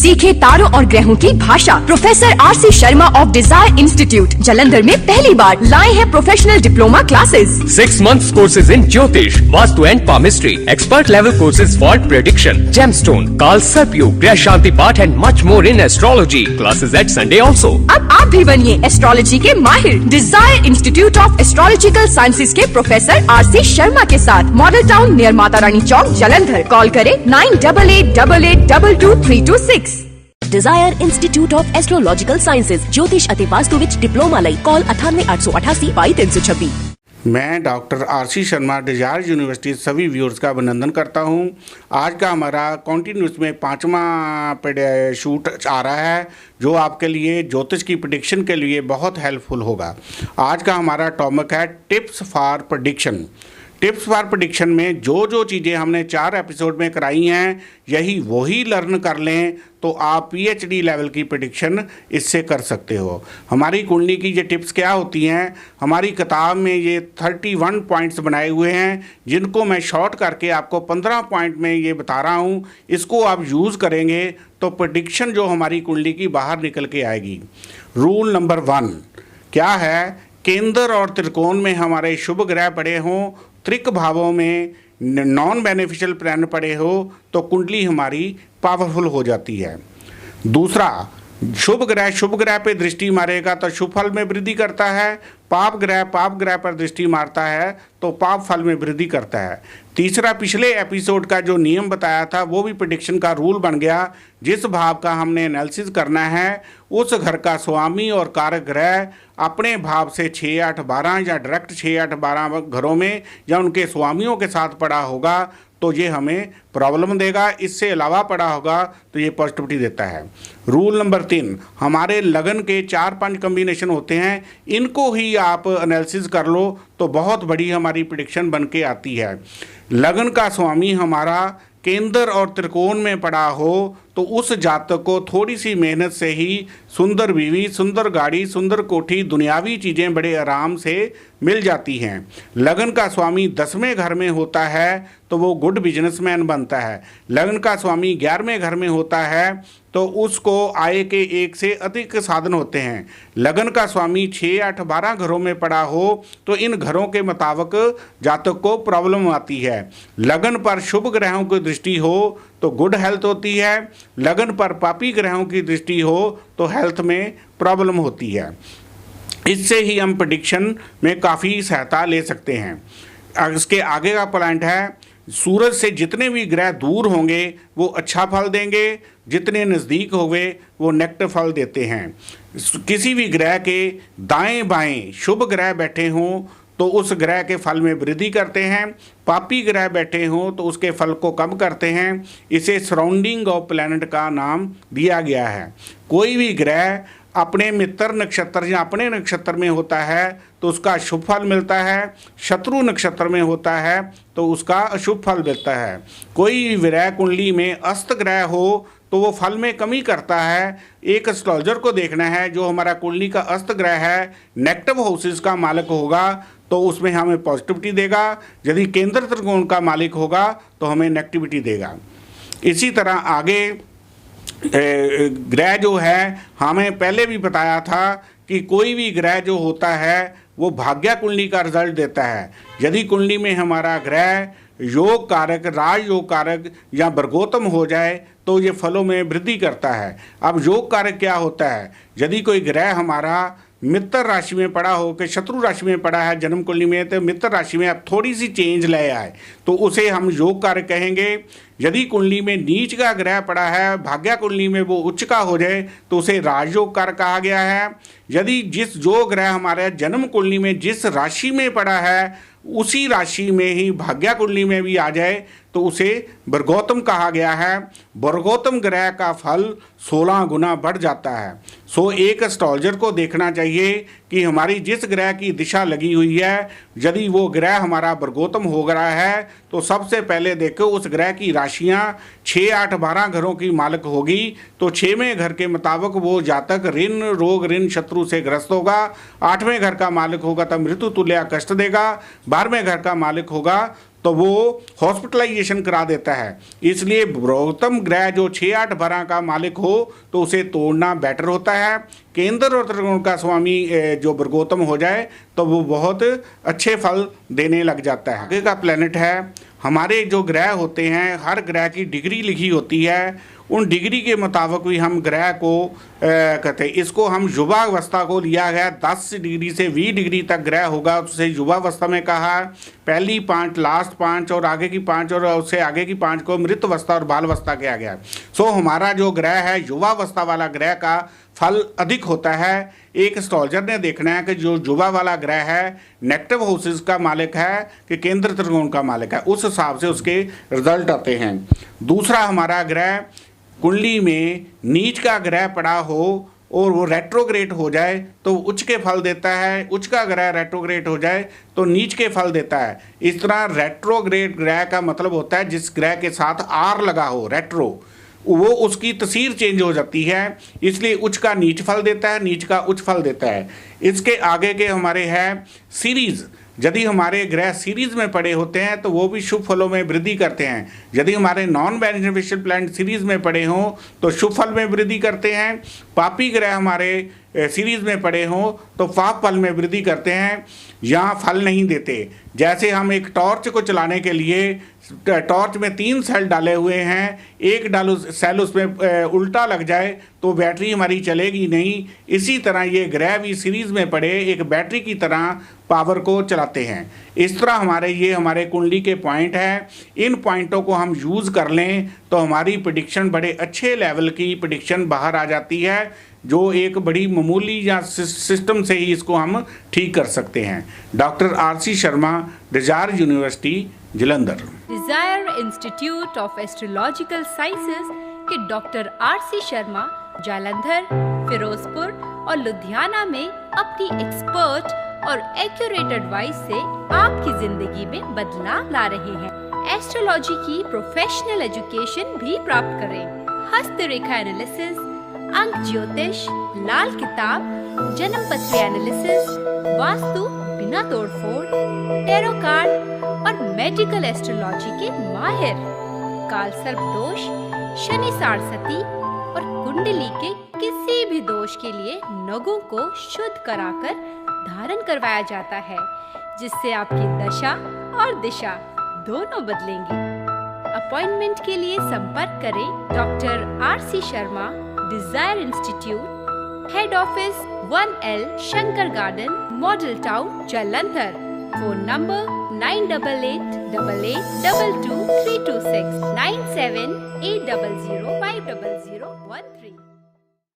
सीखे तारों और ग्रहों की भाषा। Professor RC Sharma of desire institute Jalandhar में पहली बार लाए हैं professional diploma classes. 6 months courses in Jyotish, Vastu and Palmistry, expert level courses for prediction, gemstone, Kal Sarpyug, Grah Shanti Path and much more in astrology. Classes at Sunday also. अब आप भी बनिए astrology के माहिर। Desire Institute of Astrological Sciences के professor RC Sharma के साथ model town near Mata Rani चौक Jalandhar. Call करें 9888222326। Desire Institute of Astrological Sciences ज्योतिष ਅਤੇ ਵਾਸਤੂ ਵਿੱਚ ਡਿਪਲੋਮਾ ਲਈ ਕਾਲ 9888 22326। मैं doctor RC Sharma Desire University सभी व्यूअर्स का अभिनंदन करता हूं। आज का हमारा कॉन्टिन्यूस में 5वां शूट आ रहा है जो आपके लिए ज्योतिष की प्रेडिक्शन के लिए बहुत हेल्पफुल होगा। आज का हमारा टॉपिक है tips for prediction. Tips for prediction में जो चीज़ें हमने 4 एपिसोड में कराई हैं यही वही लर्न कर लें तो आप PhD लेवल की प्रेडिक्शन इससे कर सकते हो। हमारी कुंडली की ये टिप्स क्या होती हैं, हमारी किताब में ये 31 पॉइंट्स बनाए हुए हैं जिनको मैं शॉर्ट करके आपको 15 पॉइंट में ये बता रहा हूँ। इसको आप यूज़ करेंगे तो प्रेडिक्शन जो हमारी कुंडली की बाहर निकल के आएगी। रूल नंबर 1 क्या है, केंद्र और त्रिकोण में हमारे शुभ ग्रह पड़े हों, त्रिक भावों में नॉन बेनिफिशियल प्लान पड़े हो तो कुंडली हमारी पावरफुल हो जाती है। दूसरा, शुभ ग्रह पे दृष्टि मारेगा तो शुभ फल में वृद्धि करता है। पाप ग्रह पर दृष्टि मारता है तो पाप फल में वृद्धि करता है। तीसरा, पिछले एपिसोड का जो नियम बताया था वो भी प्रेडिक्शन का रूल बन गया। जिस भाव का हमने एनालिसिस करना है उस घर का स्वामी और कारक ग्रह अपने भाव से 6, 8, 12 या डायरेक्ट 6, 8, 12 घरों में या उनके स्वामियों के साथ पड़ा होगा तो ये हमें प्रॉब्लम देगा। इससे अलावा पड़ा होगा तो ये पॉजिटिविटी देता है। रूल नंबर 3, हमारे लगन के 4-5 कम्बिनेशन होते हैं, इनको ही आप एनालिसिस कर लो तो बहुत बड़ी हमारी प्रेडिक्शन बन के आती है। लगन का स्वामी हमारा केंद्र और त्रिकोण में पड़ा हो तो उस जातक को थोड़ी सी मेहनत से ही सुंदर बीवी, सुंदर गाड़ी, सुंदर कोठी, दुनियावी चीज़ें बड़े आराम से मिल जाती हैं। लगन का स्वामी 10वें घर में होता है तो वो गुड बिजनेसमैन बनता है। लगन का स्वामी 11वें घर में होता है तो उसको आय के 1 से अधिक साधन होते हैं। लगन का स्वामी 6, 8, 12 घरों में पड़ा हो तो इन घरों के मुताबिक जातक को प्रॉब्लम आती है। लगन पर शुभ ग्रहों की दृष्टि हो तो गुड हेल्थ होती है, लगन पर पापी ग्रहों की दृष्टि हो तो हेल्थ में प्रॉब्लम होती है। इससे ही हम प्रेडिक्शन में काफ़ी सहायता ले सकते हैं। इसके आगे का पॉइंट है, सूरज से जितने भी ग्रह दूर होंगे वो अच्छा फल देंगे, जितने नज़दीक होंगे वो नेगेटिव फल देते हैं। किसी भी ग्रह के दाएं बाएं शुभ ग्रह बैठे हों तो उस ग्रह के फल में वृद्धि करते हैं, पापी ग्रह बैठे हों तो उसके फल को कम करते हैं। इसे सराउंडिंग ऑफ प्लैनेट का नाम दिया गया है। कोई भी ग्रह अपने मित्र नक्षत्र या अपने नक्षत्र में होता है तो उसका शुभ फल मिलता है, शत्रु नक्षत्र में होता है तो उसका अशुभ फल मिलता है। कोई ग्रह कुंडली में अस्त ग्रह हो तो वो फल में कमी करता है। एक एस्ट्रोलॉजर को देखना है जो हमारा कुंडली का अस्त ग्रह है नेगेटिव हाउसेस का मालिक होगा तो उसमें हमें पॉजिटिविटी देगा, यदि केंद्र त्रिकोण का मालिक होगा तो हमें नेगेटिविटी देगा। इसी तरह आगे ग्रह जो है हमें पहले भी बताया था कि कोई भी ग्रह जो होता है वो भाग्य कुंडली का रिजल्ट देता है। यदि कुंडली में हमारा ग्रह योग कारक, राजयोग कारक या वर्गोत्तम हो जाए तो ये फलों में वृद्धि करता है। अब योग कारक क्या होता है, यदि कोई ग्रह हमारा मित्र राशि में पड़ा हो कि शत्रु राशि में पड़ा है जन्म कुंडली में तो मित्र राशि में अब थोड़ी सी चेंज ले आए तो उसे हम योग कारक कहेंगे। यदि कुंडली में नीच का ग्रह पड़ा है, भाग्य कुंडली में वो उच्च का हो जाए तो उसे राजयोग कारक कहा गया है। यदि जो ग्रह हमारे जन्म कुंडली में जिस राशि में पड़ा है उसी राशि में ही भाग्य कुंडली में भी आ जाए तो उसे वर्गोत्तम कहा गया है। वर्गोत्तम ग्रह का फल 16 गुना बढ़ जाता है। सो एक एस्ट्रोलॉजर को देखना चाहिए कि हमारी जिस ग्रह की दिशा लगी हुई है यदि वो ग्रह हमारा वर्गोत्तम हो रहा है तो सबसे पहले देखो उस ग्रह की राशियां 6, 8, 12 घरों की मालिक होगी तो 6वें घर के मुताबिक वो जातक ऋण, रोग, ऋण, शत्रु से ग्रस्त होगा। 8वें घर का मालिक होगा तो मृत्यु तुल्य कष्ट देगा। 12वें घर का मालिक होगा तो वो हॉस्पिटलाइजेशन करा देता है। इसलिए बृहत्तम ग्रह जो 6-8 12 का मालिक हो तो उसे तोड़ना बेटर होता है। केंद्र और त्रिकोण का स्वामी जो बृहत्तम हो जाए तो वो बहुत अच्छे फल देने लग जाता है। आगे का प्लेनेट है, हमारे जो ग्रह होते हैं हर ग्रह की डिग्री लिखी होती है, उन डिग्री के मुताबिक भी हम ग्रह को कहते हैं। इसको हम युवावस्था को लिया गया, 10 डिग्री से 20 डिग्री तक ग्रह होगा उसे युवावस्था में कहा। पहली 5, लास्ट 5 और आगे की 5 और उससे आगे की 5 को मृतवस्था और बालावस्था किया गया। सो हमारा जो ग्रह है युवावस्था वाला ग्रह का फल अधिक होता है। एक एस्ट्रोलॉजर ने देखना है कि जो युवा वाला ग्रह है नेगेटिव हाउसेस का मालिक है कि केंद्र त्रिकोण का मालिक है, उस हिसाब से उसके रिजल्ट आते हैं। दूसरा हमारा ग्रह कुंडली में नीच का ग्रह पड़ा हो और वो रेट्रोग्रेड हो जाए तो उच्च के फल देता है, उच्च का ग्रह रेट्रोग्रेड हो जाए तो नीच के फल देता है। इस तरह रेट्रोग्रेड ग्रह का मतलब होता है जिस ग्रह के साथ आर लगा हो, रेट्रो, वो उसकी तस्वीर चेंज हो जाती है, इसलिए उच्च का नीच फल देता है, नीच का उच्च फल देता है। इसके आगे के हमारे हैं सीरीज। यदि हमारे ग्रह सीरीज में पड़े होते हैं तो वो भी शुभ फलों में वृद्धि करते हैं। यदि हमारे नॉन बेनिफिशियल प्लैनेट सीरीज में पड़े हों तो शुभ फल में वृद्धि करते हैं। पापी ग्रह हमारे सीरीज में पड़े हों तो पाप फल में वृद्धि करते हैं या फल नहीं देते। जैसे हम एक टॉर्च को चलाने के लिए टॉर्च में 3 सेल डाले हुए हैं, एक सेल उसमें उल्टा लग जाए तो बैटरी हमारी चलेगी नहीं। इसी तरह ये ग्रह भी सीरीज में पड़े एक बैटरी की तरह पावर को चलाते हैं। इस तरह हमारे कुंडली के पॉइंट हैं। इन पॉइंटों को हम यूज़ कर लें तो हमारी प्रेडिक्शन बड़े अच्छे लेवल की प्रेडिक्शन बाहर आ जाती है, जो एक बड़ी मामूली या सिस्टम से ही इसको हम ठीक कर सकते हैं। Doctor RC Sharma, Desire University, Jalandhar. Desire Institute of Astrological Sciences के डॉक्टर आरसी शर्मा जालंधर, फिरोजपुर और लुधियाना में अपनी एक्सपर्ट और एक्यूरेट एडवाइस से आपकी जिंदगी में बदलाव ला रहे हैं। एस्ट्रोलॉजी की प्रोफेशनल एजुकेशन भी प्राप्त करें। हस्तरेखा एनालिसिस, अंक ज्योतिष, लाल किताब, जन्म पत्री एनालिसिस, वास्तु बिना तोड़फोड़, टैरो कार्ड और मेडिकल एस्ट्रोलॉजी के माहिर। काल सर्प दोष, शनि साढ़सती और कुंडली के किसी भी दोष के लिए नगों को शुद्ध कराकर धारण करवाया जाता है, जिससे आपकी दशा और दिशा दोनों बदलेंगी। अपॉइंटमेंट के लिए संपर्क करें doctor RC Sharma, Desire Institute, head office 1L Shankar Garden, Model Town, Jalandhar. Phone number 9888222326 9780050013।